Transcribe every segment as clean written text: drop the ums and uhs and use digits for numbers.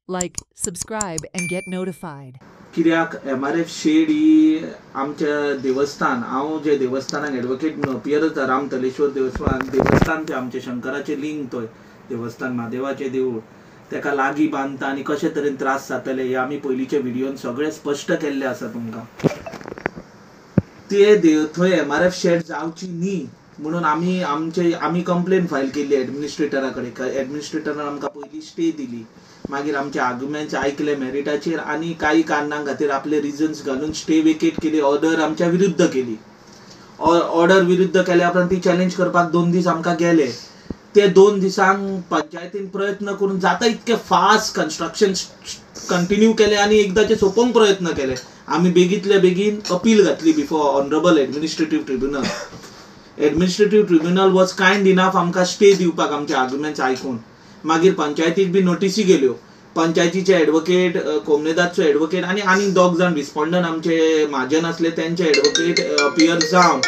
Like, subscribe and get notified. कित्याक MRF shade ही आमच्या देवस्थान हांव जे देवस्थानाक एडवोकेट म्हणून अपियर जाता रामतलेश्वर देवस्थान ते आमचे शंकराचे लिंग थंय देवस्थान महादेवाचे देवूळ तेका लागीं बांदता आनी कशे तरेन त्रास जातले हे आमी पयलींच्या व्हिडिओन सगळे स्पश्ट केल्ले आसा तुमकां. ते थंय MRF शेड जावची न्ही म्हणून आमी कंप्लेन फायल केल्ली एडमिनिस्ट्रेटरा कडेन. एडमिनिस्ट्रेटरान आमकां पयलीं स्टे दिली, मागीर आमचे आर्ग्युमेंट्स ऐकले मेरिटाचेर आणि काही कारणां खातीर आपले रिजन्स घालून स्टे वेकेट केली, ऑर्डर आमच्या विरुद्ध केली. ऑर्डर विरुद्ध केल्या उपरांत ती चॅलेंज करपाक 2 दीस आमकां गेले. ते 2 दिसांक पंचायतीन प्रयत्न करून जाता इतके फास्ट कन्स्ट्रक्शन कंटिन्यू केले आणि एकदाचे सोपोवंक प्रयत्न केले. आमी बेगींतल्या बेगीन अपील घातली before honourable administrative tribunal. Administrative tribunal was kind enough आमकां स्टे दिवपाक आमचे आर्ग्युमेंट्स आयकून. मागीर पंचायतीक बी नोटिसी गेल्यो. पंचायतीचे एडवोकेट, कोमनेदादचो एडवोकेट आणि 2 जाण रिस्पॉन्डंट आमचे महाजन असले त्यांचे एडवोकेट अपियर जावन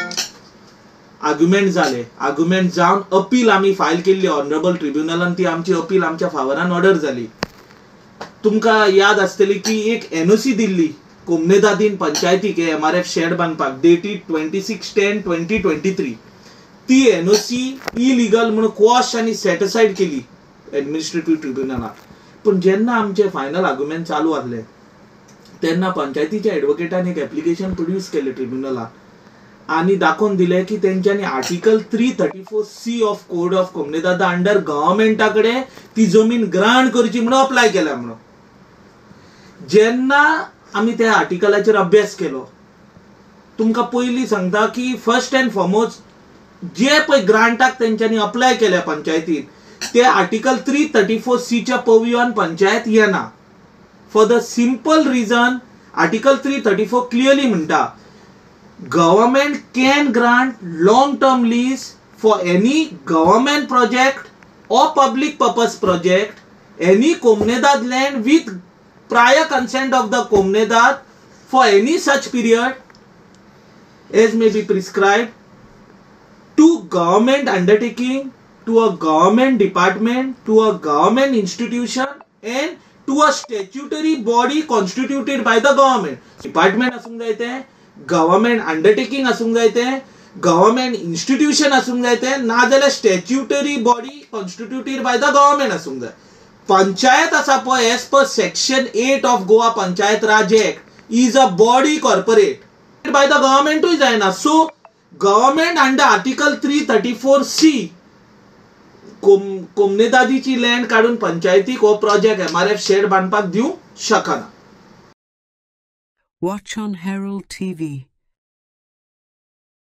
आर्ग्युमेंट जाले. आर्ग्युमेंट जावन अपील आमी फायल केल्ली ऑनरेबल ट्रिब्युनलान. ती आमची अपील आमच्या फावरान ऑर्डर जाली. तुमकां याद आसतली की एक NOC दिल्ली कोमनेदादीन पंचायतीक MRF शेड बांदपाक डेटेड 26/10/2023. ती NOC इलिगल म्हणून क्वॉश आनी सेट असाइड केली एडमिनिस्ट्रेटिव्ह ट्रिब्युनलाक. पण जेन्ना आमचे फायनल आर्ग्युमेंट चालू आसले तेन्ना पंचायतीच्या एडवोकेटान एक एप्लिकेशन प्रोड्यूस केले ट्रिब्युनलाक आणि दाखोवन दिले की तेंच्यांनी article 334C of code of कोमनेदाद अंडर गव्हर्नमेंटा कडेन ती जमीन ग्रांट करची म्हणून अप्लाय केल्या म्हणून. जेन्ना आमी त्या आर्टिकलाचेर अभ्यास केलो, तुमकां पयलीं सांगता की फर्स्ट अँड फॉरमोस्ट जे पळय ग्रांटाक तेंच्यांनी अप्लाय केल्या पंचायतीन ते आर्टिकल 334C च्या पवयान पंचायत येना. For the simple reason article 334 clearly म्हणटा government can grant long term lease for any government project or public purpose project any Komnedad land with prior consent of the Komnedad for any such period as may be prescribed to government undertaking, to a government department, to a government institution and to a statutory body constituted by the government. Department asung jaite, government undertaking asung jaite, government institution असूंक जाय ते, ना जाल्यार statutory body constituted by the government असूंक जाय. पंचायत आसा पळय as per section 8 of Goa Panchayat Raj act is a body corporate by the गव्हर्नमेंटूय जायना. So government under article 334C कोमनेदादीची लँड काढून पंचायतीक हो प्रोजेक्ट MRF शेड बांदपाक दिवंक शकना. Watch on Herald TV.